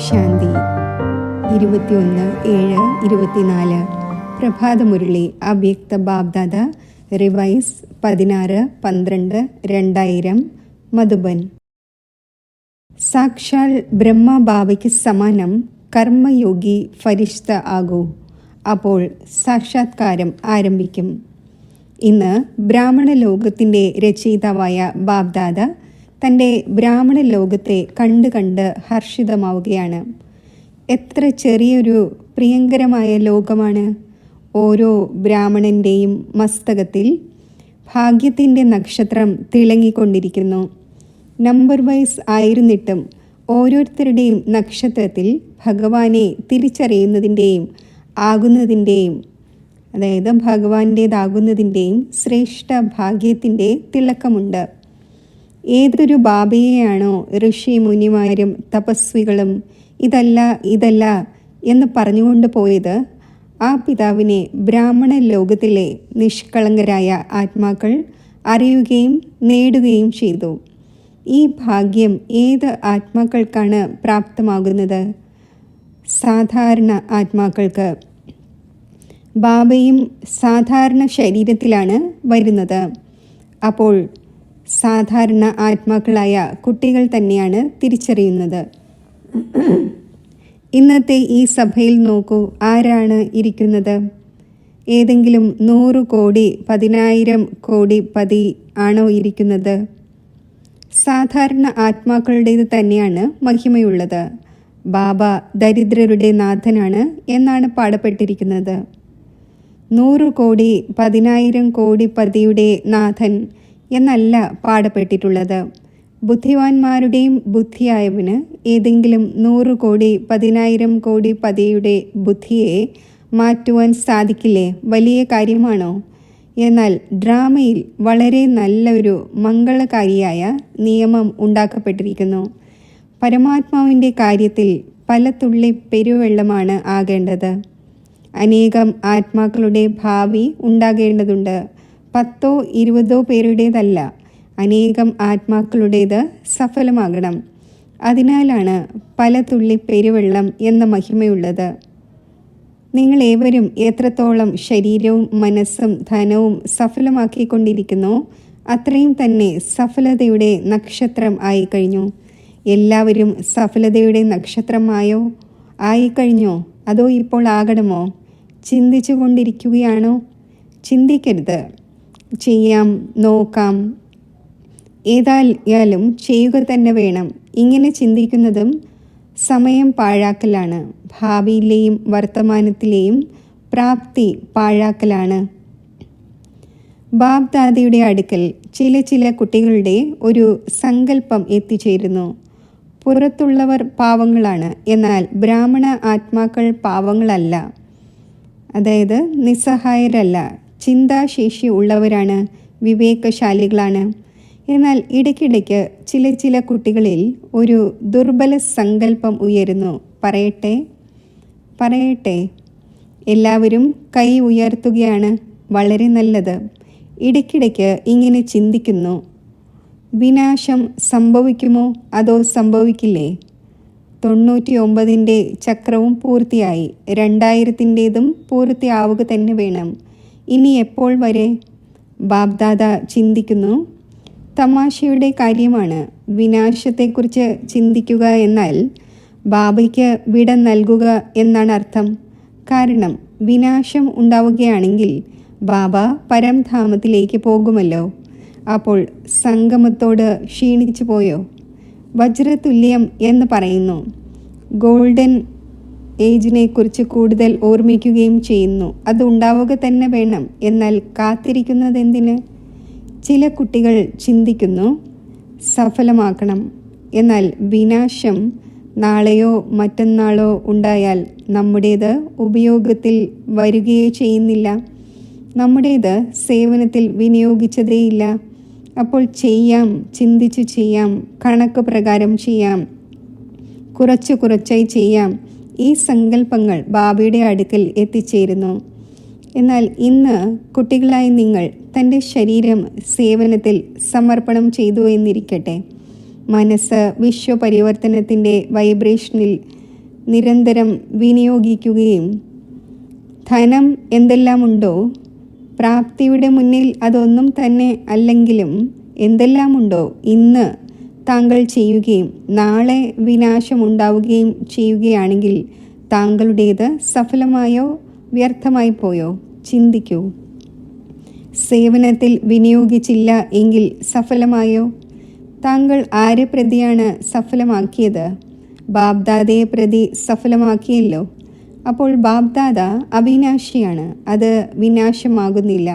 ശാന്തി 21/7/24 പ്രഭാതമുരളി അവ്യക്ത ബാബ്ദാദ റിവൈസ് 16/12/2000 മധുബൻ. സാക്ഷാൽ ബ്രഹ്മ ബാബയ്ക്ക് സമാനം കർമ്മയോഗി ഫരിഷ്ത ആകൂ, അപ്പോൾ സാക്ഷാത്കാരം ആരംഭിക്കും. ഇന്ന് ബ്രാഹ്മണ ലോകത്തിൻ്റെ രചയിതാവായ ബാബ്ദാദ തൻ്റെ ബ്രാഹ്മണ ലോകത്തെ കണ്ട് ഹർഷിതമാവുകയാണ്. എത്ര ചെറിയൊരു പ്രിയങ്കരമായ ലോകമാണ്! ഓരോ ബ്രാഹ്മണൻ്റെയും മസ്തകത്തിൽ ഭാഗ്യത്തിൻ്റെ നക്ഷത്രം തിളങ്ങിക്കൊണ്ടിരിക്കുന്നു. നമ്പർ വൈസ് ആയിരുന്നിട്ടും ഓരോരുത്തരുടെയും നക്ഷത്രത്തിൽ ഭഗവാനെ തിരിച്ചറിയുന്നതിൻ്റെയും ആകുന്നതിൻ്റെയും, അതായത് ഭഗവാന്റേതാകുന്നതിൻ്റെയും ശ്രേഷ്ഠ ഭാഗ്യത്തിൻ്റെ തിളക്കമുണ്ട്. ഏതൊരു ബാബയെയാണോ ഋഷി മുനിമാരും തപസ്വികളും ഇതല്ല എന്ന് പറഞ്ഞുകൊണ്ട് പോയത്, ആ പിതാവിനെ ബ്രാഹ്മണ ലോകത്തിലെ നിഷ്കളങ്കരായ ആത്മാക്കൾ അറിയുകയും നേടുകയും ചെയ്തു. ഈ ഭാഗ്യം ഏത് ആത്മാക്കൾക്കാണ് പ്രാപ്തമാകുന്നത്? സാധാരണ ആത്മാക്കൾക്ക്. ബാബയും സാധാരണ ശരീരത്തിലാണ് വരുന്നത്. അപ്പോൾ സാധാരണ ആത്മാക്കളായ കുട്ടികൾ തന്നെയാണ് തിരിച്ചറിയുന്നത്. ഇന്നത്തെ ഈ സഭയിൽ നോക്കൂ, ആരാണ് ഇരിക്കുന്നത്? ഏതെങ്കിലും 100 കോടി 10,000 കോടി പതി ആണോ ഇരിക്കുന്നത്? സാധാരണ ആത്മാക്കളുടേത് തന്നെയാണ് മഹിമയുള്ളത്. ബാബ ദരിദ്രരുടെ നാഥനാണ് എന്നാണ് പാടപ്പെട്ടിരിക്കുന്നത്. 100 കോടി 10,000 കോടി പതിയുടെ നാഥൻ എന്നല്ല പാടപ്പെട്ടിട്ടുള്ളത്. ബുദ്ധിമാന്മാരുടെയും ബുദ്ധിയായവന് ഏതെങ്കിലും 100 കോടി 10,000 കോടി പതിയുടെ ബുദ്ധിയെ മാറ്റുവാൻ സാധിക്കില്ലേ? വലിയ കാര്യമാണോ? എന്നാൽ ഡ്രാമയിൽ വളരെ നല്ലൊരു മംഗളകാരിയായ നിയമം ഉണ്ടാക്കപ്പെട്ടിരിക്കുന്നു. പരമാത്മാവിൻ്റെ കാര്യത്തിൽ പല തുള്ളി പെരുവെള്ളമാണ് ആകേണ്ടത്. അനേകം ആത്മാക്കളുടെ ഭാവി ഉണ്ടാകേണ്ടതുണ്ട്. 10 20 പേരുടേതല്ല, അനേകം ആത്മാക്കളുടേത് സഫലമാകണം. അതിനാലാണ് പല തുള്ളി പെരുവെള്ളം എന്ന മഹിമയുള്ളത്. നിങ്ങളേവരും എത്രത്തോളം ശരീരവും മനസ്സും ധനവും സഫലമാക്കിക്കൊണ്ടിരിക്കുന്നോ അത്രയും തന്നെ സഫലതയുടെ നക്ഷത്രം ആയിക്കഴിഞ്ഞു. എല്ലാവരും സഫലതയുടെ നക്ഷത്രമായോ? ആയിക്കഴിഞ്ഞോ? അതോ ഇപ്പോൾ ആകണമോ? ചിന്തിച്ചു കൊണ്ടിരിക്കുകയാണോ? ചിന്തിക്കരുത്. ചെയ്യാം, നോക്കാം, ഏതായാലും ചെയ്യുക തന്നെ വേണം. ഇങ്ങനെ ചിന്തിക്കുന്നതും സമയം പാഴാക്കലാണ്. ഭാവിയിലെയും വർത്തമാനത്തിലെയും പ്രാപ്തി പാഴാക്കലാണ്. ബാബ്ദാദയുടെ അടുക്കൽ ചില കുട്ടികളുടെ ഒരു സങ്കല്പം എത്തിച്ചേരുന്നു. പുറത്തുള്ളവർ പാവങ്ങളാണ്, എന്നാൽ ബ്രാഹ്മണ ആത്മാക്കൾ പാവങ്ങളല്ല, അതായത് നിസ്സഹായരല്ല, ചിന്താശേഷി ഉള്ളവരാണ്, വിവേകശാലികളാണ്. എന്നാൽ ഇടയ്ക്കിടയ്ക്ക് ചില കുട്ടികളിൽ ഒരു ദുർബല സങ്കല്പം ഉയരുന്നു. പറയട്ടെ, എല്ലാവരും കൈ ഉയർത്തുകയാണ്. വളരെ നല്ലത്. ഇടയ്ക്കിടയ്ക്ക് ഇങ്ങനെ ചിന്തിക്കുന്നു, വിനാശം സംഭവിക്കുമോ അതോ സംഭവിക്കില്ലേ? 99ൻ്റെ ചക്രവും പൂർത്തിയായി, 2000ൻ്റേതും പൂർത്തിയാവുക തന്നെ വേണം. ഇനി എപ്പോൾ വരെ? ബാബ്ദാദ ചിന്തിക്കുന്നു. തമാശയുടെ കാര്യമാണ്. വിനാശത്തെക്കുറിച്ച് ചിന്തിക്കുക എന്നാൽ ബാബയ്ക്ക് വിട നൽകുക എന്നാണ് അർത്ഥം. കാരണം വിനാശം ഉണ്ടാവുകയാണെങ്കിൽ ബാബ പരംധാമത്തിലേക്ക് പോകുമല്ലോ. അപ്പോൾ സംഗമത്തോട് ക്ഷീണിച്ചു പോയോ? വജ്രതുല്യം എന്ന് പറയുന്നു. ഗോൾഡൻ ഏജിനെക്കുറിച്ച് കൂടുതൽ ഓർമ്മിക്കുകയും ചെയ്യുന്നു. അത് ഉണ്ടാവുക തന്നെ വേണം. എന്നാൽ കാത്തിരിക്കുന്നതെന്തിന്? ചില കുട്ടികൾ ചിന്തിക്കുന്നു, സഫലമാക്കണം. എന്നാൽ വിനാശം നാളെയോ മറ്റന്നാളോ ഉണ്ടായാൽ നമ്മുടേത് ഉപയോഗത്തിൽ വരികയേ ചെയ്യുന്നില്ല. നമ്മുടേത് സേവനത്തിൽ വിനിയോഗിച്ചതേയില്ല. അപ്പോൾ ചെയ്യാം, ചിന്തിച്ചു ചെയ്യാം, കണക്ക് പ്രകാരം ചെയ്യാം, കുറച്ചായി ചെയ്യാം. ഈ സങ്കല്പങ്ങൾ ബാബയുടെ അടുക്കൽ എത്തിച്ചേരുന്നു. എന്നാൽ ഇന്ന് കുട്ടികളായി നിങ്ങൾ തൻ്റെ ശരീരം സേവനത്തിൽ സമർപ്പണം ചെയ്തു എന്നിരിക്കട്ടെ. മനസ്സ് വിശ്വപരിവർത്തനത്തിൻ്റെ വൈബ്രേഷനിൽ നിരന്തരം വിനിയോഗിക്കുകയും ധനം എന്തെല്ലാമുണ്ടോ, പ്രാപ്തിയുടെ മുന്നിൽ അതൊന്നും തന്നെ അല്ലെങ്കിലും എന്തെല്ലാമുണ്ടോ ഇന്ന് താങ്കൾ ചെയ്യുകയും നാളെ വിനാശമുണ്ടാവുകയും ചെയ്യുകയാണെങ്കിൽ താങ്കളുടേത് സഫലമായോ വ്യർത്ഥമായി പോയോ? ചിന്തിക്കൂ. സേവനത്തിൽ വിനിയോഗിച്ചില്ല എങ്കിൽ സഫലമായോ? താങ്കൾ ആരെ പ്രതിയാണ് സഫലമാക്കിയത്? ബാബ്ദാദയെ പ്രതി സഫലമാക്കിയല്ലോ. അപ്പോൾ ബാബ്ദാദ അവിനാശിയാണ്, അത് വിനാശമാകുന്നില്ല.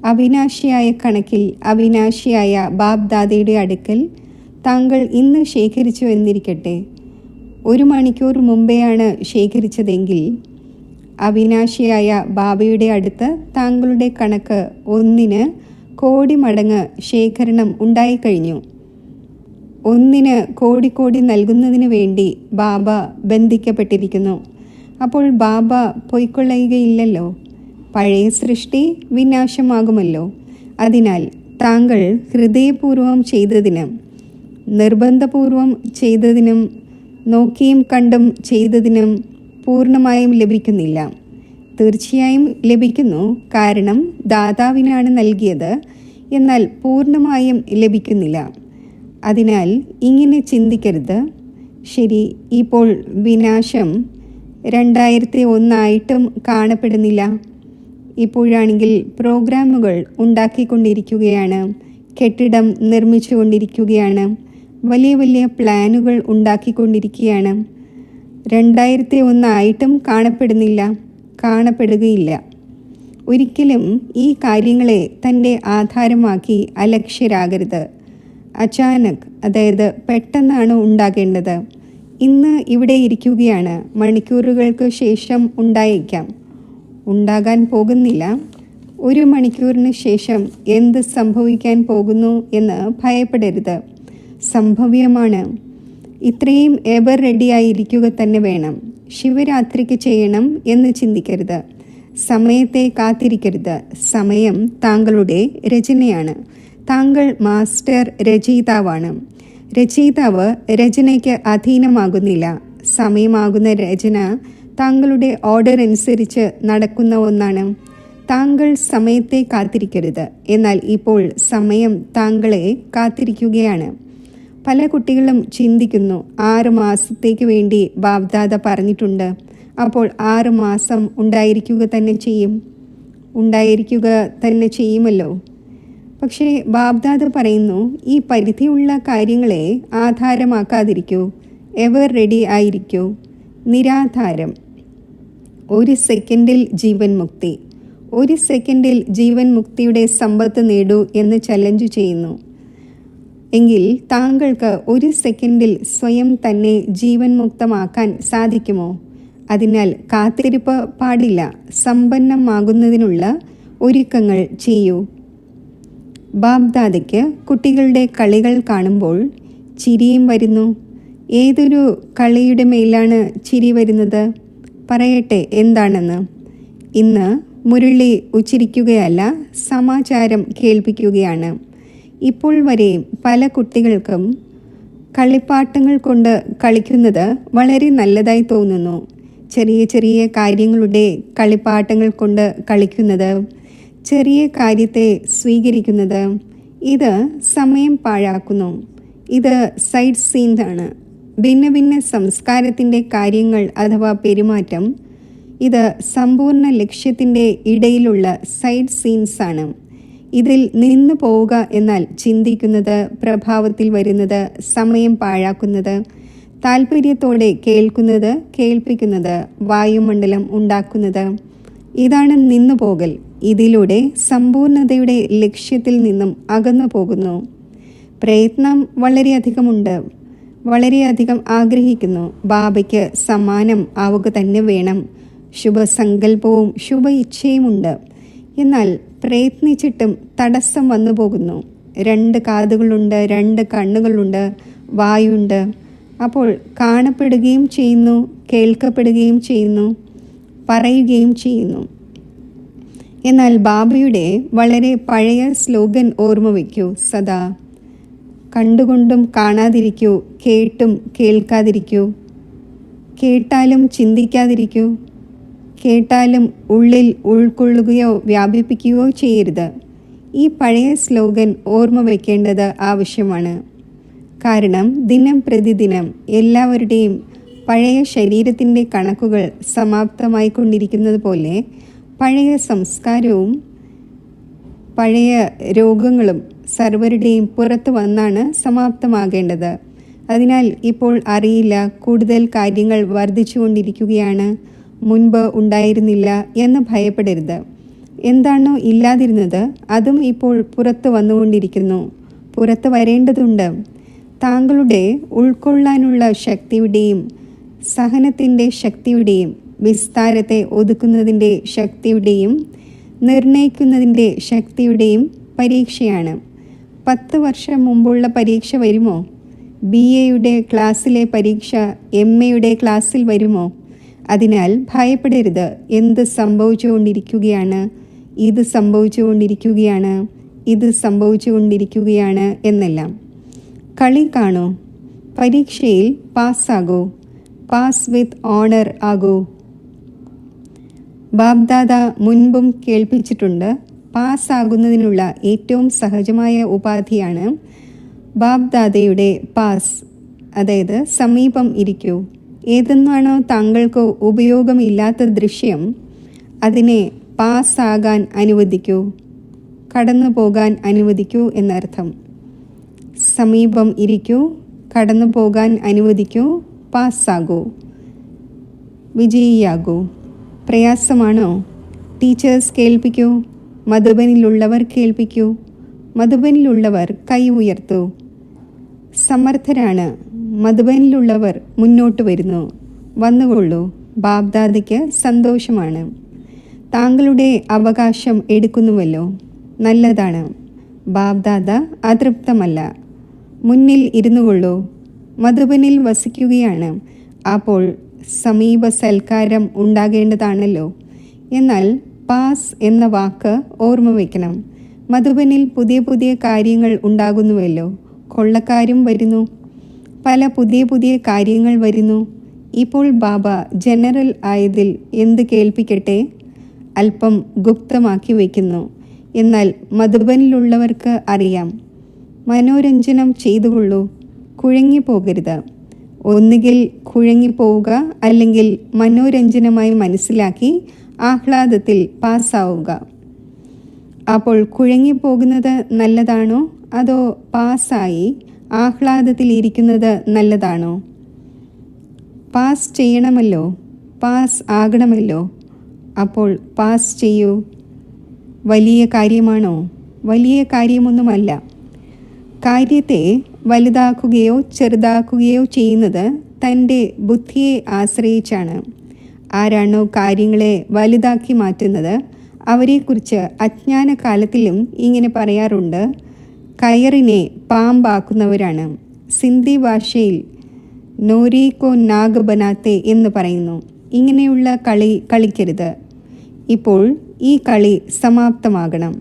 അവിനാശിയായ കണക്കിൽ അവിനാശിയായ ബാബ്ദാദയുടെ അടുക്കൽ താങ്കൾ ഇന്ന് ശേഖരിച്ചു എന്നിരിക്കട്ടെ. 1 മണിക്കൂർ മുമ്പെയാണ് ശേഖരിച്ചതെങ്കിൽ അവിനാശിയായ ബാബയുടെ അടുത്ത് താങ്കളുടെ കണക്ക് 1 കോടി മടങ്ങ് ശേഖരണം ഉണ്ടായിക്കഴിഞ്ഞു. 1 കോടി നൽകുന്നതിന് വേണ്ടി ബാബ ബന്ധിക്കപ്പെട്ടിരിക്കുന്നു. അപ്പോൾ ബാബ പൊയ്ക്കൊള്ളുകയില്ലല്ലോ. പഴയ സൃഷ്ടി വിനാശമാകുമല്ലോ. അതിനാൽ താങ്കൾ ഹൃദയപൂർവം ചെയ്തതിനും നിർബന്ധപൂർവം ചെയ്തതിനും നോക്കിയും കണ്ടും ചെയ്തതിനും പൂർണ്ണമായും ലഭിക്കുന്നില്ല. തീർച്ചയായും ലഭിക്കുന്നു, കാരണം ദാതാവിനാണ് നൽകിയത്. എന്നാൽ പൂർണ്ണമായും ലഭിക്കുന്നില്ല. അതിനാൽ ഇങ്ങനെ ചിന്തിക്കരുത്, ശരി, ഇപ്പോൾ വിനാശം 2001 ആയിട്ടും കാണപ്പെടുന്നില്ല. ഇപ്പോഴാണെങ്കിൽ പ്രോഗ്രാമുകൾ ഉണ്ടാക്കിക്കൊണ്ടിരിക്കുകയാണ്, കെട്ടിടം നിർമ്മിച്ചുകൊണ്ടിരിക്കുകയാണ്, വലിയ വലിയ പ്ലാനുകൾ ഉണ്ടാക്കിക്കൊണ്ടിരിക്കുകയാണ്. 2001 ആയിട്ടും കാണപ്പെടുന്നില്ല, കാണപ്പെടുകയില്ല. ഒരിക്കലും ഈ കാര്യങ്ങളെ തൻ്റെ ആധാരമാക്കി അലക്ഷ്യരാകരുത്. അചാനക്, അതായത് പെട്ടെന്നാണ് ഉണ്ടാകേണ്ടത്. ഇന്ന് ഇവിടെ ഇരിക്കുകയാണ്, മണിക്കൂറുകൾക്ക് ശേഷം ഉണ്ടായേക്കാം, ഉണ്ടാകാൻ പോകുന്നില്ല. 1 മണിക്കൂറിന് ശേഷം എന്ത് സംഭവിക്കാൻ പോകുന്നു എന്ന് ഭയപ്പെടരുത്. സംഭവ്യമാണ്. ഇത്രയും എവർ റെഡിയായിരിക്കുക തന്നെ വേണം. ശിവരാത്രിക്ക് ചെയ്യണം എന്ന് ചിന്തിക്കരുത്. സമയത്തെ കാത്തിരിക്കരുത്. സമയം താങ്കളുടെ രചനയാണ്. താങ്കൾ മാസ്റ്റർ രചയിതാവാണ്. രചയിതാവ് രചനയ്ക്ക് അധീനമാകുന്നില്ല. സമയമാകുന്ന രചന താങ്കളുടെ ഓർഡർ അനുസരിച്ച് നടക്കുന്ന ഒന്നാണ്. താങ്കൾ സമയത്തെ കാത്തിരിക്കരുത്. എന്നാൽ ഇപ്പോൾ സമയം താങ്കളെ കാത്തിരിക്കുകയാണ്. പല കുട്ടികളും ചിന്തിക്കുന്നു, 6 മാസത്തേക്ക് വേണ്ടി ബാബ്ദാദ പറഞ്ഞിട്ടുണ്ട്, അപ്പോൾ 6 മാസം ഉണ്ടായിരിക്കുക തന്നെ ചെയ്യുമല്ലോ. പക്ഷേ ബാബ്ദാദ പറയുന്നു, ഈ പരിധിയുള്ള കാര്യങ്ങളെ ആധാരമാക്കാതിരിക്കൂ, എവർ റെഡി ആയിരിക്കൂ, നിരാധാരം. 1 സെക്കൻഡിൽ ജീവൻ മുക്തി, 1 സെക്കൻഡിൽ ജീവൻ മുക്തിയുടെ സമ്പത്ത് നേടൂ എന്ന് ചലഞ്ച് ചെയ്യുന്നു. എങ്കിൽ താങ്കൾക്ക് 1 സെക്കൻഡിൽ സ്വയം തന്നെ ജീവൻ മുക്തമാക്കാൻ സാധിക്കുമോ? അതിനാൽ കാത്തിരിപ്പ് പാടില്ല. സമ്പന്നമാകുന്നതിനുള്ള ഒരുക്കങ്ങൾ ചെയ്യൂ. ബാബ്ദാദയ്ക്ക് കുട്ടികളുടെ കളികൾ കാണുമ്പോൾ ചിരിയും വരുന്നു. ഏതൊരു കളിയുടെ മേലാണ് ചിരി വരുന്നത്? പറയട്ടെ എന്താണെന്ന്. ഇന്ന് മുരളി ഉച്ചരിക്കുകയല്ല, സമാചാരം കേൾപ്പിക്കുകയാണ്. ഇപ്പോൾ വരെ പല കുട്ടികൾക്കും കളിപ്പാട്ടങ്ങൾ കൊണ്ട് കളിക്കുന്നത് വളരെ നല്ലതായി തോന്നുന്നു. ചെറിയ ചെറിയ കാര്യങ്ങളുടെ കളിപ്പാട്ടങ്ങൾ കൊണ്ട് കളിക്കുന്നത്, ചെറിയ കാര്യത്തെ സ്വീകരിക്കുന്നത്, ഇത് സമയം പാഴാക്കുന്നു. ഇത് സൈഡ് സീൻസാണ്. ഭിന്ന ഭിന്ന സംസ്കാരത്തിൻ്റെ കാര്യങ്ങൾ അഥവാ പെരുമാറ്റം, ഇത് സമ്പൂർണ്ണ ലക്ഷ്യത്തിൻ്റെ ഇടയിലുള്ള സൈഡ് സീൻസാണ്. ഇതിൽ നിന്നു പോവുക എന്നാൽ ചിന്തിക്കുന്നത്, പ്രഭാവത്തിൽ വരുന്നത്, സമയം പാഴാക്കുന്നത്, താല്പര്യത്തോടെ കേൾക്കുന്നത്, കേൾപ്പിക്കുന്നത്, വായുമണ്ഡലം ഉണ്ടാക്കുന്നത്, ഇതാണ് നിന്നുപോകൽ. ഇതിലൂടെ സമ്പൂർണതയുടെ ലക്ഷ്യത്തിൽ നിന്നും അകന്നു പോകുന്നു. പ്രയത്നം വളരെയധികമുണ്ട്, വളരെയധികം ആഗ്രഹിക്കുന്നു. ബാബയ്ക്ക് സമാനം ആവുക തന്നെ വേണം. ശുഭസങ്കല്പവും ശുഭ ഇച്ഛയുമുണ്ട്. എന്നാൽ പ്രയത്നിച്ചിട്ടും തടസ്സം വന്നു പോകുന്നു. 2 കാതുകളുണ്ട്, 2 കണ്ണുകളുണ്ട്, വായുണ്ട്. അപ്പോൾ കാണപ്പെടുകയും ചെയ്യുന്നു, കേൾക്കപ്പെടുകയും ചെയ്യുന്നു, പറയുകയും ചെയ്യുന്നു. എന്നാൽ ബാബയുടെ വളരെ പഴയ സ്ലോഗൻ ഓർമ്മ വയ്ക്കൂ. സദാ കണ്ടുകൊണ്ടും കാണാതിരിക്കൂ, കേട്ടും കേൾക്കാതിരിക്കൂ. കേട്ടാലും ചിന്തിക്കാതിരിക്കൂ. കേട്ടാലും ഉള്ളിൽ ഉൾക്കൊള്ളുകയോ വ്യാപിപ്പിക്കുകയോ ചെയ്യരുത്. ഈ പഴയ സ്ലോഗൻ ഓർമ്മ വയ്ക്കേണ്ടത് ആവശ്യമാണ്. കാരണം ദിനം പ്രതിദിനം എല്ലാവരുടെയും പഴയ ശരീരത്തിൻ്റെ കണക്കുകൾ സമാപ്തമായിക്കൊണ്ടിരിക്കുന്നത് പോലെ പഴയ സംസ്കാരവും പഴയ രോഗങ്ങളും സർവരുടെയും പുറത്തു വന്നാണ് സമാപ്തമാകേണ്ടത്. അതിനാൽ ഇപ്പോൾ അറിയില്ല, കൂടുതൽ കാര്യങ്ങൾ വർദ്ധിച്ചുകൊണ്ടിരിക്കുകയാണ്, മുൻപ് ഉണ്ടായിരുന്നില്ല എന്ന് ഭയപ്പെടരുത്. എന്താണോ ഇല്ലാതിരുന്നത് അതും ഇപ്പോൾ പുറത്തു വന്നുകൊണ്ടിരിക്കുന്നു, പുറത്തു വരേണ്ടതുണ്ട്. താങ്കളുടെ ഉൾക്കൊള്ളാനുള്ള ശക്തിയുടെയും സഹനത്തിൻ്റെ ശക്തിയുടെയും വിസ്താരത്തെ ഒതുക്കുന്നതിൻ്റെ ശക്തിയുടെയും നിർണയിക്കുന്നതിൻ്റെ ശക്തിയുടെയും പരീക്ഷയാണ്. 10 വർഷം മുമ്പുള്ള പരീക്ഷ വരുമോ? BA-യുടെ ക്ലാസ്സിലെ പരീക്ഷ MA-യുടെ ക്ലാസ്സിൽ വരുമോ? അതിനാൽ ഭയപ്പെടരുത്. എന്ത് സംഭവിച്ചുകൊണ്ടിരിക്കുകയാണ്, ഇത് സംഭവിച്ചുകൊണ്ടിരിക്കുകയാണ്, ഇത് സംഭവിച്ചുകൊണ്ടിരിക്കുകയാണ് എന്നെല്ലാം. കളി കാണൂ, പരീക്ഷയിൽ പാസ്സാകൂ, പാസ് വിത്ത് ഓണർ ആകൂ. ബാബ്ദാദ മുൻപും കേൾപ്പിച്ചിട്ടുണ്ട്, പാസ്സാകുന്നതിനുള്ള ഏറ്റവും സഹജമായ ഉപാധിയാണ് ബാബ്ദാദയുടെ പാസ്, അതായത് സമീപം ഇരിക്കൂ. ഏതെന്നാണോ താങ്കൾക്ക് ഉപയോഗമില്ലാത്ത ദൃശ്യം അതിനെ പാസ്സാകാൻ അനുവദിക്കൂ, കടന്നു പോകാൻ അനുവദിക്കൂ എന്നർത്ഥം. സമീപം ഇരിക്കൂ, കടന്നു പോകാൻ അനുവദിക്കൂ, പാസ്സാകൂ, വിജയിയാകൂ. പ്രയാസമാണോ? ടീച്ചേഴ്സ് കേൾപ്പിക്കൂ, മധുബനിലുള്ളവർ കേൾപ്പിക്കൂ, മധുബനിലുള്ളവർ കൈ ഉയർത്തൂ. സമർത്ഥരാണ്, മധുബനിലുള്ളവർ മുന്നോട്ട് വരുന്നു, വന്നുകൊള്ളൂ. ബാബ്ദാദയ്ക്ക് സന്തോഷമാണ്. താങ്കളുടെ അവകാശം എടുക്കുന്നുവല്ലോ, നല്ലതാണ്. ബാബ്ദാദ അതൃപ്തമല്ല. മുന്നിൽ ഇരുന്നു കൊള്ളൂ. മധുബനിൽ വസിക്കുകയാണ്, അപ്പോൾ സമീപ സൽക്കാരം ഉണ്ടാകേണ്ടതാണല്ലോ. എന്നാൽ പാസ് എന്ന വാക്ക് ഓർമ്മ വയ്ക്കണം. മധുബനിൽ പുതിയ പുതിയ കാര്യങ്ങൾ ഉണ്ടാകുന്നുവല്ലോ. കൊള്ളക്കാരും വരുന്നു, പല പുതിയ പുതിയ കാര്യങ്ങൾ വരുന്നു. ഇപ്പോൾ ബാബ ജനറൽ ആയതിൽ എന്ത് കേൾപ്പിക്കട്ടെ, അല്പം ഗുപ്തമാക്കി വയ്ക്കുന്നു. എന്നാൽ മധുബനിലുള്ളവർക്ക് അറിയാം. മനോരഞ്ജനം ചെയ്തുകൊള്ളൂ, കുഴങ്ങിപ്പോകരുത്. ഒന്നുകിൽ കുഴങ്ങിപ്പോവുക, അല്ലെങ്കിൽ മനോരഞ്ജനമായി മനസ്സിലാക്കി ആഹ്ലാദത്തിൽ പാസ്സാവുക. അപ്പോൾ കുഴങ്ങിപ്പോകുന്നത് നല്ലതാണോ, അതോ പാസ്സായി ആഹ്ലാദത്തിൽ ഇരിക്കുന്നത് നല്ലതാണോ? പാസ് ചെയ്യണമല്ലോ, പാസ് ആകണമല്ലോ. അപ്പോൾ പാസ് ചെയ്യൂ. വലിയ കാര്യമാണോ? വലിയ കാര്യമൊന്നുമല്ല. കാര്യത്തെ വലുതാക്കുകയോ ചെറുതാക്കുകയോ ചെയ്യുന്നത് തൻ്റെ ബുദ്ധിയെ ആശ്രയിച്ചാണ്. ആരാണോ കാര്യങ്ങളെ വലുതാക്കി മാറ്റുന്നത് അവരെക്കുറിച്ച് അജ്ഞാനകാലത്തിലും ഇങ്ങനെ പറയാറുണ്ട്, കയറിനെ പാമ്പാക്കുന്നവരാണ്. സിന്ധി ഭാഷയിൽ നോരീക്കോ നാഗ് ബനാത്തെ എന്ന് പറയുന്നു. ഇങ്ങനെയുള്ള കളി കളിക്കരുത്. ഇപ്പോൾ ഈ കളി സമാപ്തമാകണം.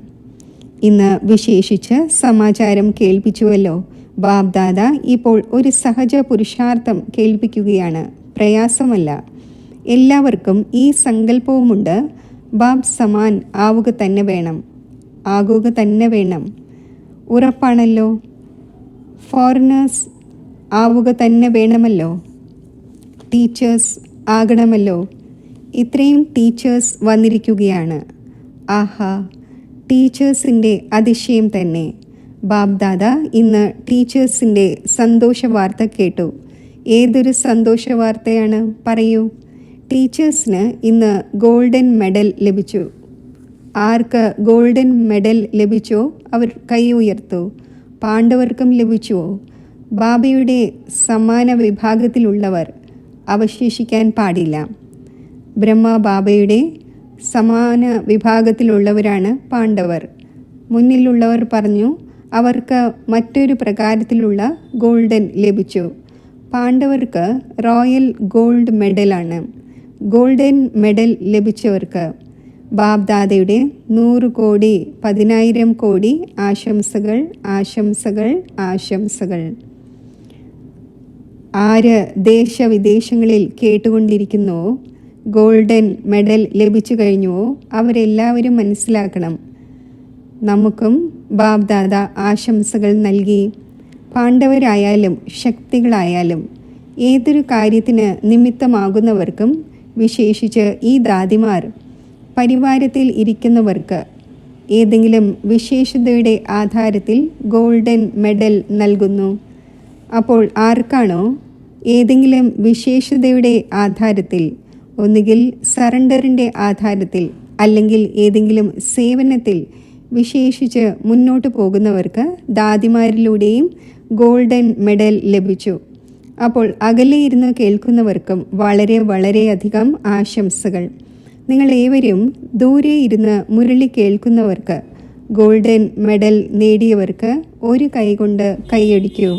ഇന്ന് വിശേഷിച്ച് സമാചാരം കേൾപ്പിച്ചുവല്ലോ. ബാബ്ദാദ ഇപ്പോൾ ഒരു സഹജ പുരുഷാർത്ഥം കേൾപ്പിക്കുകയാണ്, പ്രയാസമല്ല. എല്ലാവർക്കും ഈ സങ്കല്പവുമുണ്ട്, ബാബ് സമാൻ ആവുക തന്നെ വേണം, ആകുക തന്നെ വേണം. ഉറപ്പാണല്ലോ. ഫോറിനേഴ്സ് ആവുക തന്നെ വേണമല്ലോ, ടീച്ചേഴ്സ് ആകണമല്ലോ. ഇത്രയും ടീച്ചേഴ്സ് വന്നിരിക്കുകയാണ്. ആഹാ, ടീച്ചേഴ്സിൻ്റെ അതിശയം തന്നെ. ബാബ്ദാദ ഇന്ന് ടീച്ചേഴ്സിൻ്റെ സന്തോഷ വാർത്ത കേട്ടു. ഏതൊരു സന്തോഷ വാർത്തയാണ്, പറയൂ. ടീച്ചേഴ്സിന് ഇന്ന് ഗോൾഡൻ മെഡൽ ലഭിച്ചു. ആർക്ക് ഗോൾഡൻ മെഡൽ ലഭിച്ചോ അവർ കൈ ഉയർത്തു. പാണ്ഡവർക്കും ലഭിച്ചുവോ? ബാബയുടെ സമാന വിഭാഗത്തിലുള്ളവർ അവശേഷിക്കാൻ പാടില്ല. ബ്രഹ്മ ബാബയുടെ സമാന വിഭാഗത്തിലുള്ളവരാണ് പാണ്ഡവർ. മുന്നിലുള്ളവർ പറഞ്ഞു അവർക്ക് മറ്റൊരു പ്രകാരത്തിലുള്ള ഗോൾഡൻ ലഭിച്ചു. പാണ്ഡവർക്ക് റോയൽ ഗോൾഡ് മെഡലാണ്. ഗോൾഡൻ മെഡൽ ലഭിച്ചവർക്ക് ബാബ്ദാദയുടെ 100 കോടി 10,000 കോടി ആശംസകൾ, ആശംസകൾ, ആശംസകൾ. ആര് ദേശവിദേശങ്ങളിൽ കേട്ടുകൊണ്ടിരിക്കുന്നുവോ, ഗോൾഡൻ മെഡൽ ലഭിച്ചു കഴിഞ്ഞുവോ അവരെല്ലാവരും മനസ്സിലാക്കണം, നമുക്കും ബാബ്ദാദ ആശംസകൾ നൽകി. പാണ്ഡവരായാലും ശക്തികളായാലും ഏതൊരു കാര്യത്തിന് നിമിത്തമാകുന്നവർക്കും, വിശേഷിച്ച് ഈ ദാദിമാർ പരിവാരത്തിൽ ഇരിക്കുന്നവർക്ക് ഏതെങ്കിലും വിശേഷതയുടെ ആധാരത്തിൽ ഗോൾഡൻ മെഡൽ നൽകുന്നു. അപ്പോൾ ആർക്കാണോ ഏതെങ്കിലും വിശേഷതയുടെ ആധാരത്തിൽ, ഒന്നുകിൽ സറണ്ടറിൻ്റെ ആധാരത്തിൽ അല്ലെങ്കിൽ ഏതെങ്കിലും സേവനത്തിൽ വിശേഷിച്ച് മുന്നോട്ട് പോകുന്നവർക്ക് ദാദിമാരിലൂടെയും ഗോൾഡൻ മെഡൽ ലഭിച്ചു. അപ്പോൾ അകലെ ഇരുന്ന് കേൾക്കുന്നവർക്കും വളരെ വളരെയധികം ആശംസകൾ. നിങ്ങൾ ഏവരും ദൂരെ ഇരുന്ന് മുരളി കേൾക്കുന്നവർക്ക്, ഗോൾഡൻ മെഡൽ നേടിയവർക്ക് ഒരു കൈകൊണ്ട് കൈയടിക്കൂ.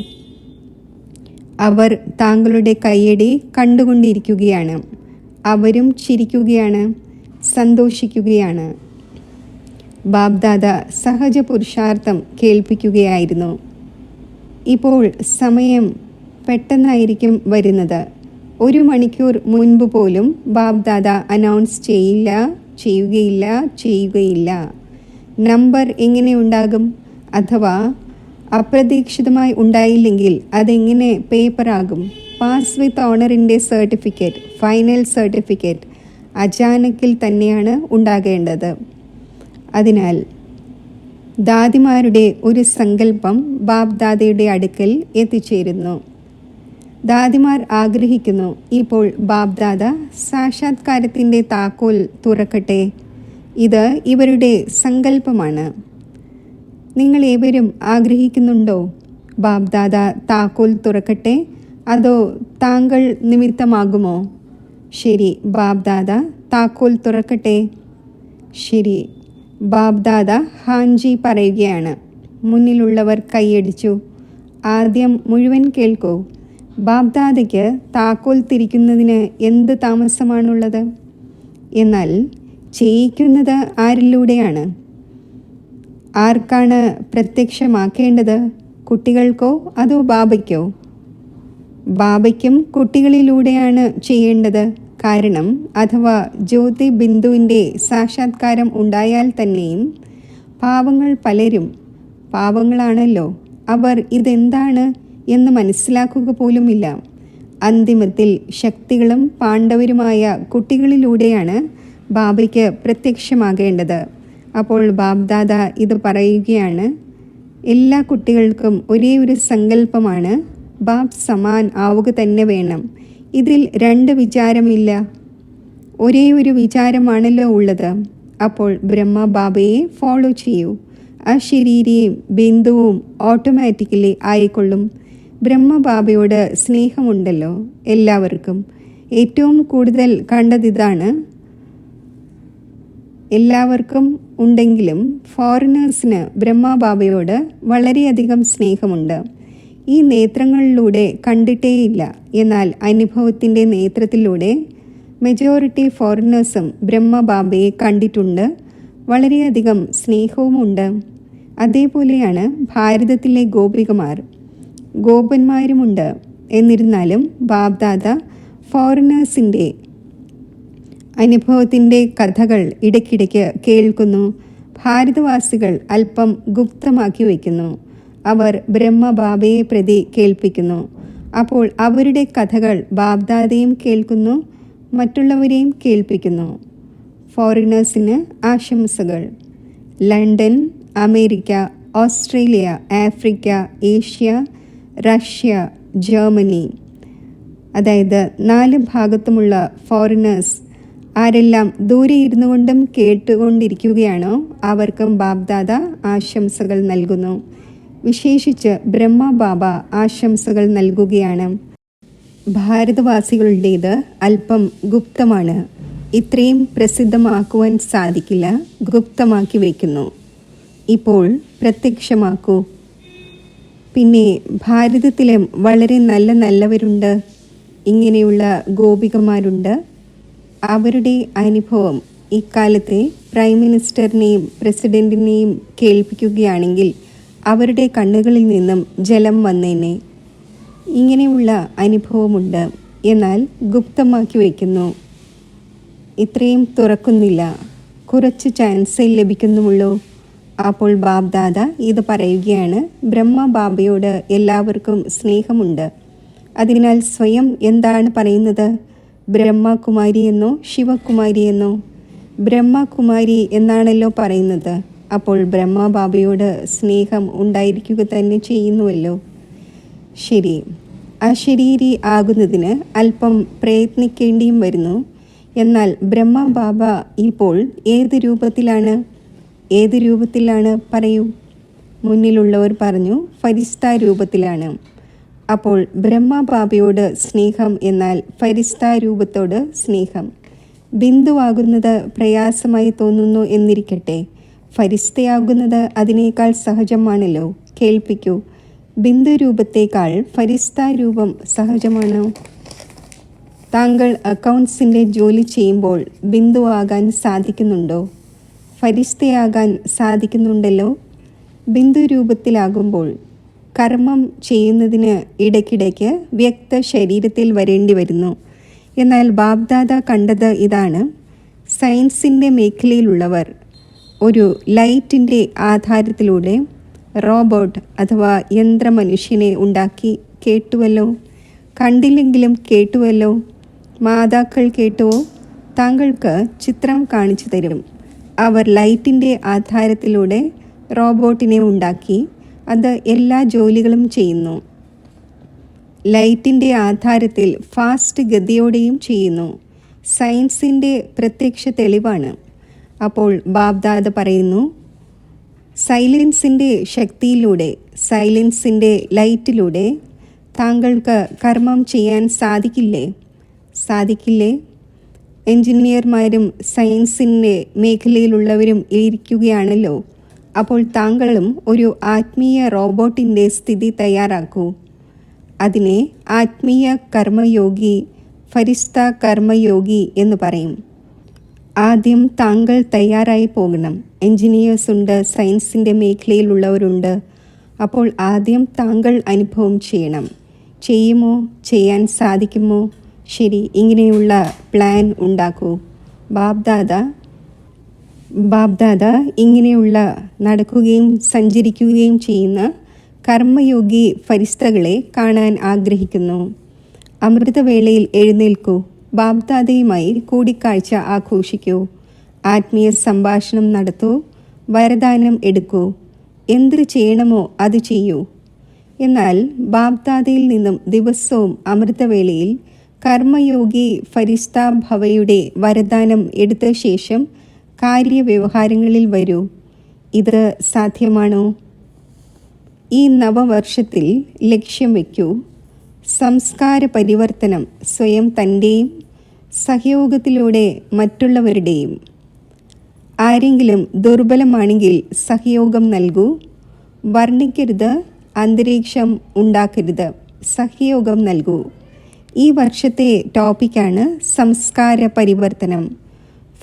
അവർ താങ്കളുടെ കൈയടി കണ്ടുകൊണ്ടിരിക്കുകയാണ്. അവരും ചിരിക്കുകയാണ്, സന്തോഷിക്കുകയാണ്. ബാബ്ദാദ സഹജ പുരുഷാർത്ഥം കേൾപ്പിക്കുകയായിരുന്നു. ഇപ്പോൾ സമയം പെട്ടെന്നായിരിക്കും വരുന്നത്. 1 മണിക്കൂർ മുൻപ് പോലും ബാബ്ദാദ അനൗൺസ് ചെയ്യുകയില്ല. നമ്പർ എങ്ങനെ ഉണ്ടാകും? അഥവാ അപ്രതീക്ഷിതമായി ഉണ്ടായില്ലെങ്കിൽ അതെങ്ങനെ പേപ്പറാകും? പാസ് വിത്ത് ഓണറിൻ്റെ സർട്ടിഫിക്കറ്റ്, ഫൈനൽ സർട്ടിഫിക്കറ്റ് അചാനക്കിൽ തന്നെയാണ് ഉണ്ടാകേണ്ടത്. അതിനാൽ ദാദിമാരുടെ ഒരു സങ്കല്പം ബാബ്ദാദയുടെ അടുക്കൽ എത്തിച്ചേരുന്നു. ദാദിമാർ ആഗ്രഹിക്കുന്നു, ഇപ്പോൾ ബാബ്ദാദ സാക്ഷാത്കാരത്തിൻ്റെ താക്കോൽ തുറക്കട്ടെ. ഇത് ഇവരുടെ സങ്കല്പമാണ്. നിങ്ങൾ ഏവരും ആഗ്രഹിക്കുന്നുണ്ടോ ബാബ്ദാദ താക്കോൽ തുറക്കട്ടെ? അതോ താങ്കൾ നിമിത്തമാകുമോ? ശരി, ബാബ്ദാദ താക്കോൽ തുറക്കട്ടെ. ശരി, ബാബ്ദാദ ഹാൻജി പറയുകയാണ്. മുന്നിലുള്ളവർ കൈയടിച്ചു. ആദ്യം മുഴുവൻ കേൾക്കൂ. ബാബ്ദാദയ്ക്ക് താക്കോൽ തിരിക്കുന്നതിന് എന്ത് താമസമാണുള്ളത്? എന്നാൽ ചെയ്യിക്കുന്നത് ആരിലൂടെയാണ്? ആർക്കാണ് പ്രത്യക്ഷമാക്കേണ്ടത്? കുട്ടികൾക്കോ അതോ ബാബയ്ക്കോ? ബാബയ്ക്കും കുട്ടികളിലൂടെയാണ് ചെയ്യേണ്ടത്. കാരണം അഥവാ ജ്യോതി ബിന്ദുവിൻ്റെ സാക്ഷാത്കാരം ഉണ്ടായാൽ തന്നെയും പാവങ്ങൾ പലരും പാവങ്ങളാണല്ലോ, അവർ ഇതെന്താണ് എന്ന് മനസ്സിലാക്കുക പോലുമില്ല. അന്തിമത്തിൽ ശക്തികളും പാണ്ഡവരുമായ കുട്ടികളിലൂടെയാണ് ബാബയ്ക്ക് പ്രത്യക്ഷമാകേണ്ടത്. അപ്പോൾ ബാബ്ദാദ ഇത് പറയുകയാണ്, എല്ലാ കുട്ടികൾക്കും ഒരേ ഒരു സങ്കല്പമാണ്, ബാബ് സമാൻ ആവുക തന്നെ വേണം. ഇതിൽ 2 വിചാരമില്ല, ഒരേ ഒരു വിചാരമാണല്ലോ ഉള്ളത്. അപ്പോൾ ബ്രഹ്മ ബാബയെ ഫോളോ ചെയ്യൂ. അശരീരിയും ബിന്ദുവും ഓട്ടോമാറ്റിക്കലി ആയിക്കൊള്ളും. ബ്രഹ്മ ബാബയോട് സ്നേഹമുണ്ടല്ലോ എല്ലാവർക്കും. ഏറ്റവും കൂടുതൽ കണ്ടതിതാണ്. എല്ലാവർക്കും ഉണ്ടെങ്കിലും ഫോറിനേഴ്സിന് ബ്രഹ്മ ബാബയോട് വളരെയധികം സ്നേഹമുണ്ട്. ഈ നേത്രങ്ങളിലൂടെ കണ്ടിട്ടേയില്ല. എന്നാൽ അനുഭവത്തിൻ്റെ നേത്രത്തിലൂടെ മെജോറിറ്റി ഫോറിനേഴ്സും ബ്രഹ്മ ബാബയെ കണ്ടിട്ടുണ്ട്. വളരെയധികം സ്നേഹവുമുണ്ട്. അതേപോലെയാണ് ഭാരതത്തിലെ ഗോപികമാർ, ഗോപന്മാരുമുണ്ട്. എന്നിരുന്നാലും ബാബ്ദാദ ഫോറിനേഴ്സിൻ്റെ അനുഭവത്തിൻ്റെ കഥകൾ ഇടയ്ക്കിടയ്ക്ക് കേൾക്കുന്നു. ഭാരതവാസികൾ അല്പം ഗുപ്തമാക്കി വയ്ക്കുന്നു. അവർ ബ്രഹ്മ ബാബയെ പ്രതി കേൾപ്പിക്കുന്നു. അപ്പോൾ അവരുടെ കഥകൾ ബാബ്ദാദയും കേൾക്കുന്നു, മറ്റുള്ളവരെയും കേൾപ്പിക്കുന്നു. ഫോറിനേഴ്സിന് ആശംസകൾ. London, America, Australia, Africa, Asia, Russia, Germany, അതായത് 4 ഭാഗത്തുമുള്ള ഫോറിനേഴ്സ് ആരെല്ലാം ദൂരെ ഇരുന്നു കൊണ്ടും കേട്ടുകൊണ്ടിരിക്കുകയാണോ അവർക്കും ബാബ്ദാദ ആശംസകൾ നൽകുന്നു. വിശേഷിച്ച് ബ്രഹ്മ ബാബ ആശംസകൾ നൽകുകയാണ്. ഭാരതവാസികളുടേത് അല്പം ഗുപ്തമാണ്. ഇത്രയും പ്രസിദ്ധമാക്കുവാൻ സാധിക്കില്ല. ഗുപ്തമാക്കി വയ്ക്കുന്നു. ഇപ്പോൾ പ്രത്യക്ഷമാക്കൂ. പിന്നെ ഭാരതത്തിലും വളരെ നല്ലവരുണ്ട്. ഇങ്ങനെയുള്ള ഗോപികമാരുണ്ട്. അവരുടെ അനുഭവം ഇക്കാലത്തെ പ്രൈം മിനിസ്റ്ററിനെയും പ്രസിഡൻറ്റിനെയും കേൾപ്പിക്കുകയാണെങ്കിൽ അവരുടെ കണ്ണുകളിൽ നിന്നും ജലം വന്നേനെ. ഇങ്ങനെയുള്ള അനുഭവമുണ്ട്, എന്നാൽ ഗുപ്തമാക്കി വയ്ക്കുന്നു. ഇത്രയും തുറക്കുന്നില്ല, കുറച്ച് ചാൻസേ ലഭിക്കുന്നുമുള്ളൂ. അപ്പോൾ ബാബ്ദാദ ഇത് പറയുകയാണ്: ബ്രഹ്മ ബാബയോട് എല്ലാവർക്കും സ്നേഹമുണ്ട്. അതിനാൽ സ്വയം എന്താണ് പറയുന്നത്? ബ്രഹ്മകുമാരി എന്നോ ശിവകുമാരി എന്നോ? ബ്രഹ്മകുമാരി എന്നാണല്ലോ പറയുന്നത്. അപ്പോൾ ബ്രഹ്മ ബാബയോട് സ്നേഹം ഉണ്ടായിരിക്കുക തന്നെ ചെയ്യുന്നുവല്ലോ. ശരി, അശരീരി ആകുന്നതിന് അല്പം പ്രയത്നിക്കേണ്ടിയും വരുന്നു. എന്നാൽ ബ്രഹ്മ ബാബ ഇപ്പോൾ ഏത് രൂപത്തിലാണ് പറയൂ? മുന്നിലുള്ളവർ പറഞ്ഞു ഫരിസ്ത രൂപത്തിലാണ്. അപ്പോൾ ബ്രഹ്മ ബാബയോട് സ്നേഹം എന്നാൽ ഫരിസ്ത രൂപത്തോട് സ്നേഹം. ബിന്ദുവാകുന്നത് പ്രയാസമായി തോന്നുന്നു എന്നിരിക്കട്ടെ, ഫരിസ്തയാകുന്നത് അതിനേക്കാൾ സഹജമാണല്ലോ. കേൾപ്പിക്കൂ, ബിന്ദു രൂപത്തേക്കാൾ ഫരിസ്ത രൂപം സഹജമാണോ? താങ്കൾ അക്കൗണ്ട്സിൻ്റെ ജോലി ചെയ്യുമ്പോൾ ബിന്ദു ആകാൻ സാധിക്കുന്നുണ്ടോ? ഫരിസ്തയാകാൻ സാധിക്കുന്നുണ്ടല്ലോ. ബിന്ദു രൂപത്തിലാകുമ്പോൾ കർമ്മം ചെയ്യുന്നതിന് ഇടയ്ക്കിടയ്ക്ക് വ്യക്ത ശരീരത്തിൽ വരേണ്ടി വരുന്നു. എന്നാൽ ബാബ്ദാദ കണ്ടത് ഇതാണ്: സയൻസിൻ്റെ മേഖലയിലുള്ളവർ ഒരു ലൈറ്റിൻ്റെ ആധാരത്തിലൂടെ റോബോട്ട് അഥവാ യന്ത്രമനുഷ്യനെ ഉണ്ടാക്കി. കേട്ടുവല്ലോ, കണ്ടില്ലെങ്കിലും കേട്ടുവല്ലോ. മാതാക്കൾ കേട്ടുവോ? താങ്കൾക്ക് ചിത്രം കാണിച്ചു തരും. അവർ ലൈറ്റിൻ്റെ ആധാരത്തിലൂടെ റോബോട്ടിനെ ഉണ്ടാക്കി. അത് എല്ലാ ജോലികളും ചെയ്യുന്നു. ലൈറ്റിൻ്റെ ആധാരത്തിൽ ഫാസ്റ്റ് ഗതിയോടെയും ചെയ്യുന്നു. സയൻസിൻ്റെ പ്രത്യക്ഷ തെളിവാണ്. അപ്പോൾ ബാബ്ദാദ പറയുന്നു, സൈലൻസിൻ്റെ ശക്തിയിലൂടെ, സൈലൻസിൻ്റെ ലൈറ്റിലൂടെ താങ്കൾക്ക് കർമ്മം ചെയ്യാൻ സാധിക്കില്ലേ? എഞ്ചിനീയർമാരും സയൻസിൻ്റെ മേഖലയിലുള്ളവരും ഇരിക്കുകയാണല്ലോ. അപ്പോൾ താങ്കളും ഒരു ആത്മീയ റോബോട്ടിൻ്റെ സ്ഥിതി തയ്യാറാക്കൂ. അതിനെ ആത്മീയ കർമ്മയോഗി, ഫരിസ്ത കർമ്മയോഗി എന്ന് പറയും. ആദ്യം താങ്കൾ തയ്യാറായി പോകണം. എഞ്ചിനീയേഴ്സ് ഉണ്ട്, സയൻസിൻ്റെ മേഖലയിലുള്ളവരുണ്ട്. അപ്പോൾ ആദ്യം താങ്കൾ അനുഭവം ചെയ്യണം. ചെയ്യുമോ? ചെയ്യാൻ സാധിക്കുമോ? ശരി, ഇങ്ങനെയുള്ള പ്ലാൻ ഉണ്ടാക്കൂ. ബാബ്ദാദ ഇങ്ങനെയുള്ള നടക്കുകയും സഞ്ചരിക്കുകയും ചെയ്യുന്ന കർമ്മയോഗി ഫരിസ്തകളെ കാണാൻ ആഗ്രഹിക്കുന്നു. അമൃതവേളയിൽ എഴുന്നേൽക്കൂ. ബാബ്ദാദയുമായി കൂടിക്കാഴ്ച ആഘോഷിക്കൂ. ആത്മീയ സംഭാഷണം നടത്തൂ. വരദാനം എടുക്കൂ. എന്ത് ചെയ്യണമോ അത് ചെയ്യൂ. എന്നാൽ ബാബ്ദാദയിൽ നിന്നും ദിവസവും അമൃതവേളയിൽ കർമ്മയോഗി ഫരിസ്ത ഭവയുടെ വരദാനം എടുത്ത ശേഷം കാര്യവ്യവഹാരങ്ങളിൽ വരൂ. ഇത് സാധ്യമാണോ? ഈ നവവർഷത്തിൽ ലക്ഷ്യം വയ്ക്കൂ. സംസ്കാര പരിവർത്തനം സ്വയം തൻ്റെയും സഹയോഗത്തിലൂടെ മറ്റുള്ളവരുടെയും. ആരെങ്കിലും ദുർബലമാണെങ്കിൽ സഹയോഗം നൽകൂ. വർണ്ണിക്കരുത്, അന്തരീക്ഷം ഉണ്ടാക്കരുത്, സഹയോഗം നൽകൂ. ഈ വർഷത്തെ ടോപ്പിക്കാണ് സംസ്കാര പരിവർത്തനം.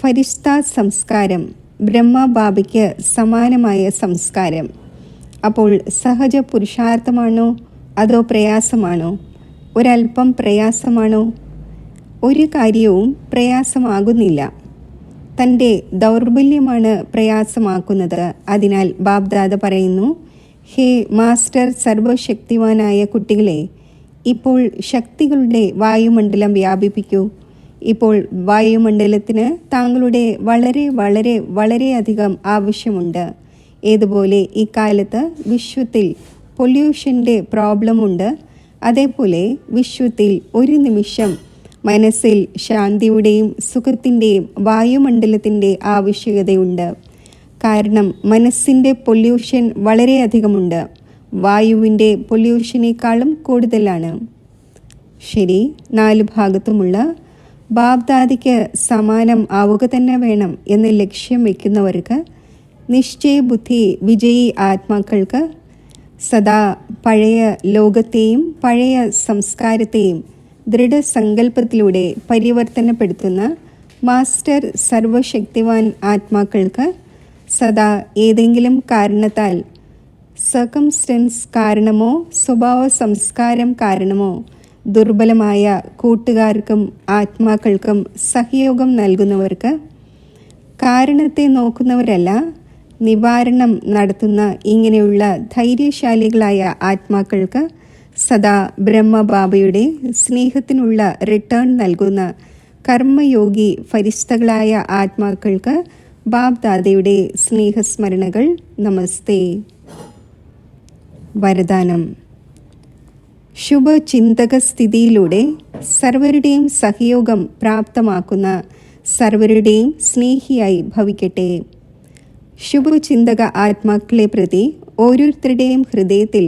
ഫരിസ്ത സംസ്കാരം, ബ്രഹ്മ ബാബയ്ക്ക് സമാനമായ സംസ്കാരം. അപ്പോൾ സഹജ പുരുഷാർത്ഥമാണോ അതോ പ്രയാസമാണോ? ഒരല്പം പ്രയാസമാണോ? ഒരു കാര്യവും പ്രയാസമാകുന്നില്ല. തൻ്റെ ദൗർബല്യമാണ് പ്രയാസമാക്കുന്നത്. അതിനാൽ ബാബ്ദാദ പറയുന്നു, ഹേ മാസ്റ്റർ സർവശക്തിവാനായ കുട്ടികളെ, ഇപ്പോൾ ശക്തികളുടെ വായുമണ്ഡലം വ്യാപിപ്പിക്കൂ. ഇപ്പോൾ വായുമണ്ഡലത്തിന് താങ്കളുടെ വളരെ വളരെ വളരെയധികം ആവശ്യമുണ്ട്. ഏതുപോലെ ഇക്കാലത്ത് വിശ്വത്തിൽ പൊല്യൂഷൻ്റെ പ്രോബ്ലമുണ്ട്, അതേപോലെ വിശ്വത്തിൽ ഒരു നിമിഷം മനസ്സിൽ ശാന്തിയുടെയും സുഖത്തിൻ്റെയും വായുമണ്ഡലത്തിൻ്റെ ആവശ്യകതയുണ്ട്. കാരണം മനസ്സിൻ്റെ പൊല്യൂഷൻ വളരെയധികമുണ്ട്. വായുവിൻ്റെ പൊല്യൂഷനേക്കാളും കൂടുതലാണ്. ശരി, 4 ഭാഗത്തുമുള്ള ബാബ്ദാദിക്ക് സമാനം ആവുക തന്നെ വേണം എന്ന് ലക്ഷ്യം വയ്ക്കുന്നവർക്ക്, നിശ്ചയബുദ്ധി വിജയി ആത്മാക്കൾക്ക് സദാ പഴയ ലോകത്തെയും പഴയ സംസ്കാരത്തെയും ദൃഢസങ്കല്പത്തിലൂടെ പരിവർത്തനപ്പെടുത്തുന്ന മാസ്റ്റർ സർവശക്തിവാൻ ആത്മാക്കൾക്ക് സദാ ഏതെങ്കിലും കാരണത്താൽ സർക്കംസ്റ്റൻസ് കാരണമോ സ്വഭാവ സംസ്കാരം കാരണമോ ദുർബലമായ കൂട്ടുകാർക്കും ആത്മാക്കൾക്കും സഹയോഗം നൽകുന്നവർക്ക്, കാരണത്തെ നോക്കുന്നവരല്ല നിവാരണം നടത്തുന്ന ഇങ്ങനെയുള്ള ധൈര്യശാലികളായ ആത്മാക്കൾക്ക് സദാ ബ്രഹ്മബാബയുടെ സ്നേഹത്തിനുള്ള റിട്ടേൺ നൽകുന്ന കർമ്മയോഗി ഫരിസ്തകളായ ആത്മാക്കൾക്ക് ബാബ് ദാദയുടെ സ്നേഹസ്മരണകൾ. നമസ്തേ. വരദാനം: ശുഭചിന്തക സ്ഥിതിയിലൂടെ സർവരുടെയും സഹയോഗം പ്രാപ്തമാക്കുന്ന സർവരുടെയും സ്നേഹിയായി ഭവിക്കട്ടെ. ശുഭചിന്തക ആത്മാക്കളെ പ്രതി ഓരോരുത്തരുടെയും ഹൃദയത്തിൽ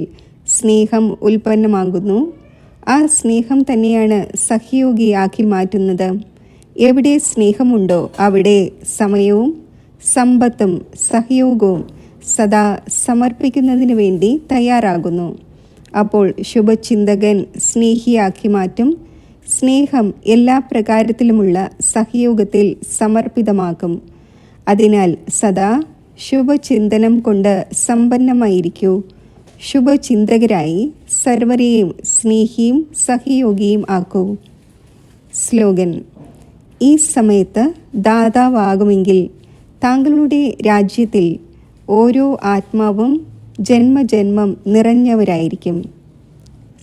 സ്നേഹം ഉൽപ്പന്നമാകുന്നു. ആ സ്നേഹം തന്നെയാണ് സഹയോഗിയാക്കി മാറ്റുന്നത്. എവിടെ സ്നേഹമുണ്ടോ അവിടെ സമയവും സമ്പത്തും സഹയോഗവും സദാ സമർപ്പിക്കുന്നതിന് വേണ്ടി തയ്യാറാകുന്നു. അപ്പോൾ ശുഭചിന്തകൻ സ്നേഹിയാക്കി മാറ്റും. സ്നേഹം എല്ലാ പ്രകാരത്തിലുമുള്ള സഹയോഗത്തിൽ സമർപ്പിതമാക്കും. അതിനാൽ സദാ ശുഭചിന്തനം കൊണ്ട് സമ്പന്നമായിരിക്കൂ. ശുഭചിന്തകരായി സർവരെയും സ്നേഹിയും സഹയോഗിയും ആക്കൂ. സ്ലോഗൻ: ഈ സമയത്ത് ദാതാവാകുമെങ്കിൽ താങ്കളുടെ രാജ്യത്തിൽ ഓരോ ആത്മാവും ജന്മജന്മം നിറഞ്ഞവരായിരിക്കും.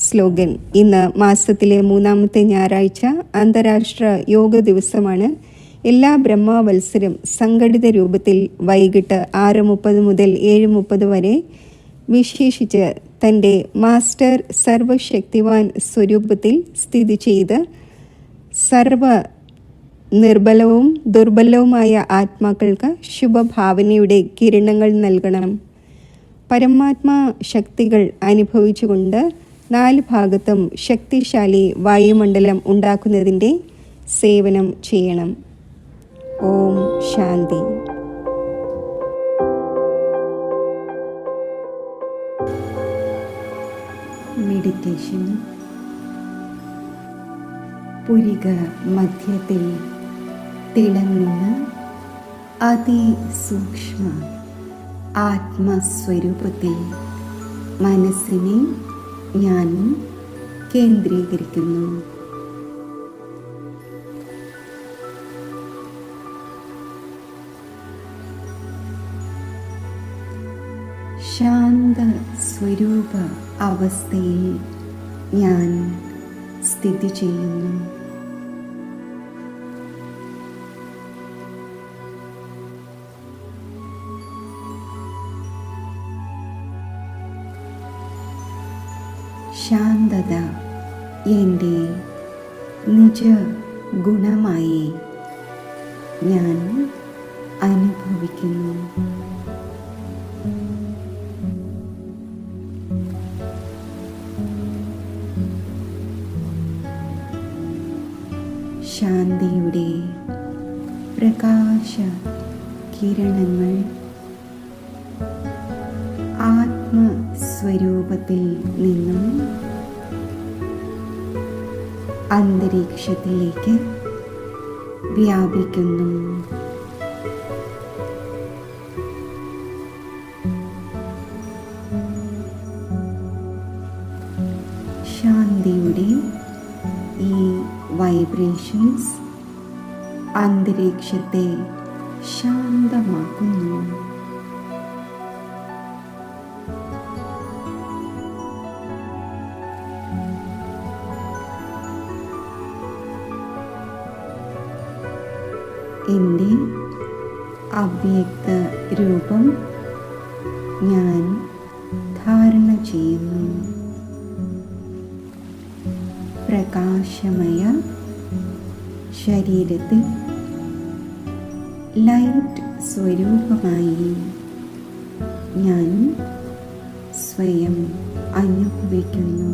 സ്ലോഗൻ: ഇന്ന് മാസത്തിലെ 3-ാമത്തെ ഞായറാഴ്ച അന്താരാഷ്ട്ര യോഗ ദിവസമാണ്. എല്ലാ ബ്രഹ്മവത്സരം സംഘടിത രൂപത്തിൽ വൈകിട്ട് 6:30 മുതൽ 7:30 വരെ വിശേഷിച്ച് തൻ്റെ മാസ്റ്റർ സർവശക്തിവാൻ സ്വരൂപത്തിൽ സ്ഥിതി ചെയ്ത് സർവ നിർബലവും ദുർബലവുമായ ആത്മാക്കൾക്ക് ശുഭഭാവനയുടെ കിരണങ്ങൾ നൽകണം. പരമാത്മാ ശക്തികൾ അനുഭവിച്ചുകൊണ്ട് 4 ഭാഗത്തും ശക്തിശാലി വായുമണ്ഡലം ഉണ്ടാക്കുന്നതിൻ്റെ സേവനം ചെയ്യണം. ഓം ശാന്തി. മെഡിറ്റേഷൻ. പുരിക മധ്യത്തിൽ തിളങ്ങുന്ന അതിസൂക്ഷ്മ ആത്മസ്വരൂപത്തിൽ മനസ്സിനെ ഞാൻ കേന്ദ്രീകരിക്കുന്നു. ശാന്ത സ്വരൂപ അവസ്ഥയിൽ ഞാൻ സ്ഥിതി ചെയ്യുന്നു. ശാന്തത എൻ്റെ നിജ ഗുണമായി ഞാൻ അനുഭവിക്കുന്നു. ശാന്തിയുടെ പ്രകാശ കിരണങ്ങൾ ആത്മസ്വരൂപത്തിൽ നിന്നും അന്തരീക്ഷത്തിലേക്ക് വ്യാപിക്കുന്നു. ശാന്തിയുടെ ഈ വൈബ്രേഷൻസ് അന്തരീക്ഷത്തെ ശാന്തമാക്കുന്നു. എൻ്റെ അവ്യക്ത രൂപം ഞാൻ ധാരണ ചെയ്യുന്നു. പ്രകാശമയ ശരീരത്തിൽ ലൈറ്റ് സ്വരൂപമായി ഞാൻ സ്വയം അനുഭവിക്കുന്നു.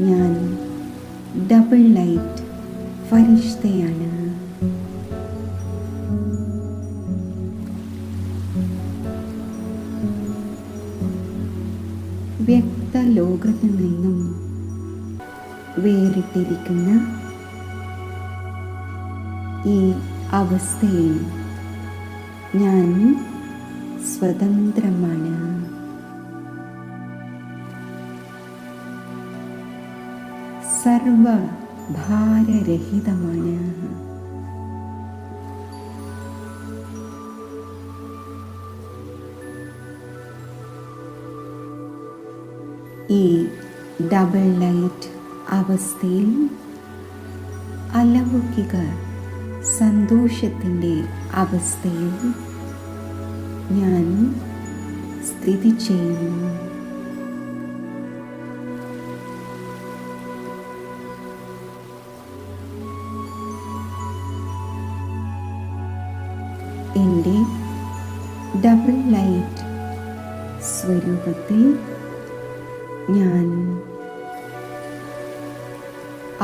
ഞാൻ ഡബിൾ ലൈറ്റ് ഫരിഷ്തയാണ്. വ്യക്ത ലോകത്തു നിന്നും വേറിട്ടിരിക്കുന്ന ഈ അവസ്ഥയിൽ ഞാൻ സ്വതന്ത്രമാണ്. സർവഭാരരഹിതമാണ്. ഈ ഡബിൾ ലൈറ്റ് അവസ്ഥയിൽ അലൗകിക സന്തോഷത്തിൻ്റെ അവസ്ഥയിൽ ഞാൻ സ്ഥിതി ചെയ്യുന്നു. എൻ്റെ ഡബിൾ ലൈറ്റ് സ്വരൂപത്തിൽ ഞാൻ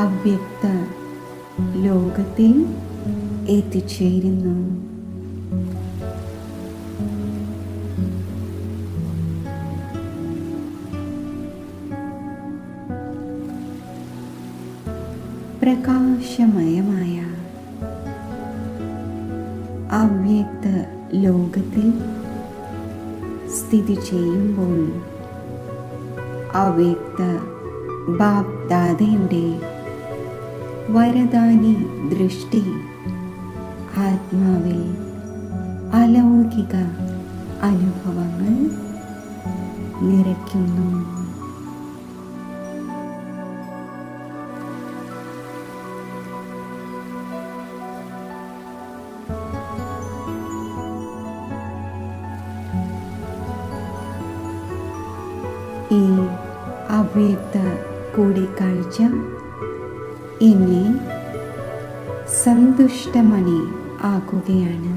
അവ്യക്ത ലോകത്തിൽ എത്തിച്ചേരുന്നു. പ്രകാശമയമായ അവ്യക്ത ലോകത്തിൽ സ്ഥിതി ചെയ്യുമ്പോൾ അവ്യക്ത ബാപ് ദാദയുടെ വരദാനി ദൃഷ്ടി ആത്മാവിൽ അലൗകിക അനുഭവങ്ങൾ നിറയ്ക്കുന്നു. ഈ അവ്യക്ത കൂടിക്കാഴ്ച എന്നെ സന്തുഷ്ടമണി ആക്കുകയാണ്.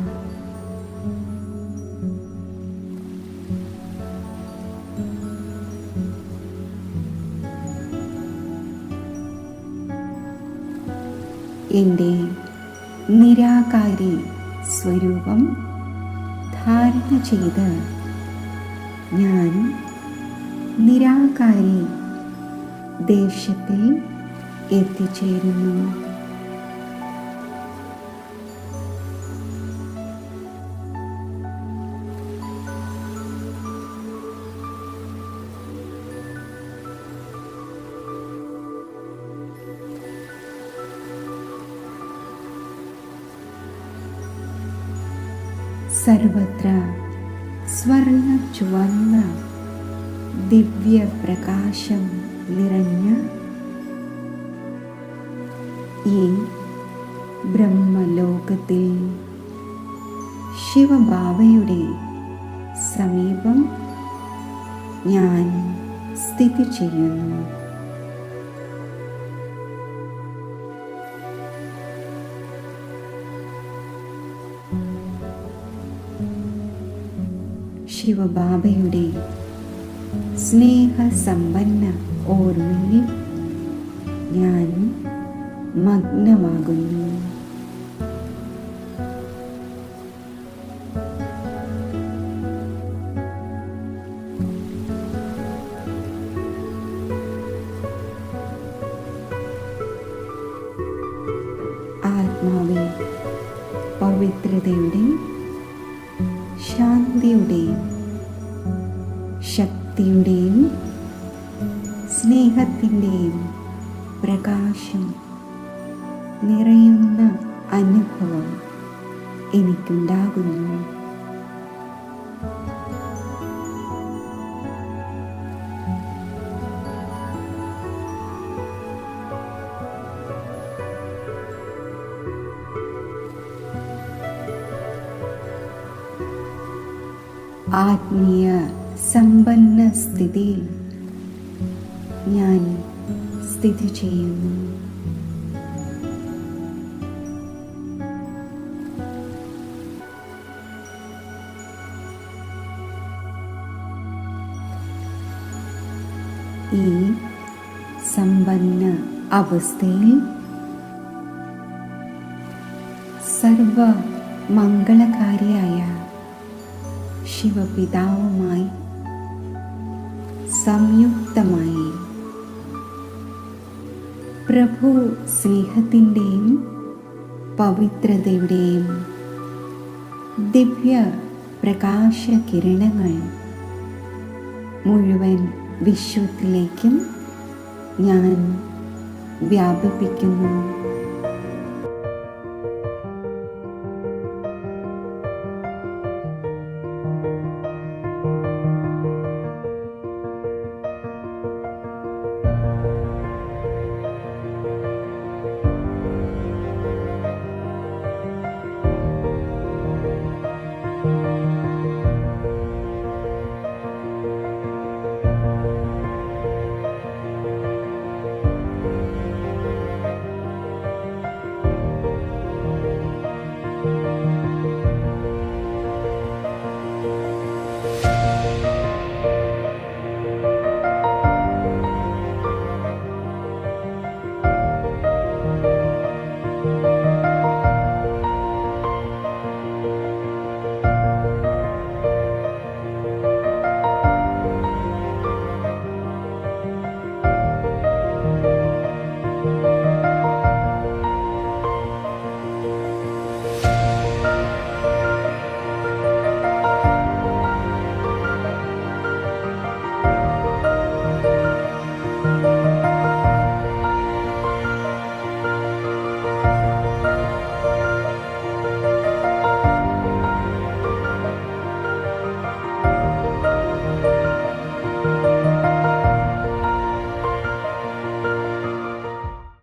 എൻ്റെ നിരാകാരി സ്വരൂപം ധാരണ ചെയ്ത് ഞാൻ നിരാകാരി ദേശത്തിൽ എത്തിച്ചേരുന്നു. സർവത്ര സ്വർണ്ണ ചുവന്ന ദിവ്യപ്രകാശം നിറഞ്ഞ ഈ ബ്രഹ്മലോകത്തിൽ ശിവബാബയുടെ സമീപം ഞാൻ സ്ഥിതി ചെയ്യുന്നു. ശിവബാബയുടെ സ്നേഹസമ്പന്ന ഓർമ്മയിൽ ഞാൻ മഗ്നമാകുന്നു. ആത്മാവിൽ പവിത്രതയുടെയും ശാന്തിയുടെയും ശക്തിയുടെയും സ്നേഹത്തിൻ്റെയും പ്രകാശം നിറയുന്ന അനുഭവം എനിക്കുണ്ടാകുന്നു. ആത്മീയ സമ്പന്ന സ്ഥിതിയിൽ ഞാൻ സ്ഥിതി ചെയ്യുന്നു. ഈ സമ്പന്ന അവസ്ഥയിൽ സർവ മംഗളകാരിയായ ശിവപിതാവുമായി സംയുക്തമായി പ്രഭു സ്നേഹത്തിൻ്റെയും പവിത്രതയുടെയും ദിവ്യ പ്രകാശ കിരണങ്ങൾ മുഴുവൻ വിശ്വത്തിലേക്കും ഞാൻ വ്യാപിപ്പിക്കുന്നു.